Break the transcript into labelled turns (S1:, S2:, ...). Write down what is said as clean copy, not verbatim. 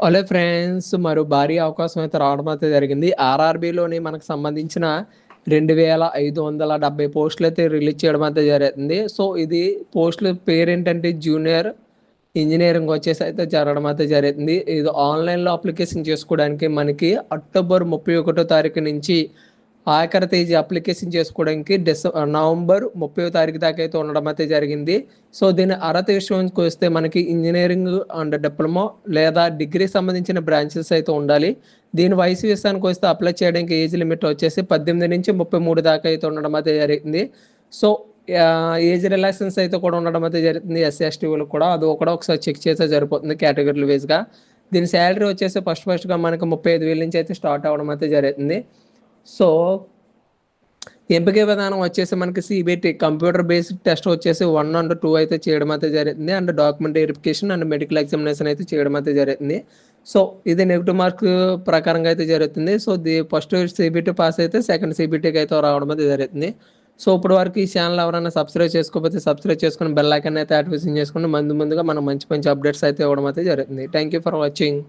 S1: Hello friends, మరో భారీ అవకాశం అయితే రావడం అయితే జరిగింది. ఆర్ఆర్బీలోని మనకు సంబంధించిన 2570 పోస్టులు అయితే రిలీజ్ చేయడం అయితే జరుగుతుంది. సో ఇది పోస్టుల పేరేంటంటే జూనియర్ ఇంజనీరింగ్ వచ్చేసి అయితే జరగడం అయితే జరుగుతుంది. ఇది ఆన్లైన్లో అప్లికేషన్ చేసుకోవడానికి మనకి అక్టోబర్ 31 తారీఖు నుంచి ఆఖరి తేదీ అప్లికేషన్ చేసుకోవడానికి నవంబర్ 30 తారీఖు దాకా అయితే ఉండడం అయితే జరిగింది. సో దీని అర్హత విషయానికి వస్తే మనకి ఇంజనీరింగ్ అండ్ డిప్లొమా లేదా డిగ్రీ సంబంధించిన బ్రాంచెస్ అయితే ఉండాలి. దీని వయసు విషయానికి వస్తే అప్లై చేయడానికి ఏజ్ లిమిట్ వచ్చేసి 18 నుంచి 33 దాకా అయితే ఉండడం అయితే జరిగింది. సో ఏజ్ రిలాక్సెన్స్ అయితే కూడా ఉండడం అయితే జరుగుతుంది. ఎస్సీ ఎస్టీ వాళ్ళకి కూడా అది కూడా ఒకసారి చెక్ చేస్తే సరిపోతుంది కేటగిరీల వైజ్గా. దీని శాలరీ వచ్చేసి ఫస్ట్గా మనకి 35,000 నుంచి అయితే స్టార్ట్ అవ్వడం అయితే జరుగుతుంది. సో ఎంపిక విధానం వచ్చేసి మనకి సిబిటి కంప్యూటర్ బేస్డ్ టెస్ట్ వచ్చేసి 1 అండ్ 2 అయితే చేయడం అయితే జరుగుతుంది. And document verification and medical examination అయితే చేయడం అయితే జరుగుతుంది. సో ఇది నెగిటివ్ మార్క్స్ ప్రకారంగా అయితే జరుగుతుంది. సో ఫస్ట్ సిబిటి పాస్ అయితే సెకండ్ సిబిటికి అయితే రావడం అయితే జరుగుతుంది. సో ఇప్పుడు వరకు ఈ ఛానల్ ఎవరైనా సబ్స్క్రైబ్ చేసుకోకపోతే సబ్స్క్రైబ్ చేసుకుని బెల్ ఐకాన్ అయితే యాక్టివేషన్ చేసుకుని ముందుగా మనం మంచి మంచి అప్డేట్స్ అయితే ఇవ్వడం అయితే జరుగుతుంది. Thank you for watching.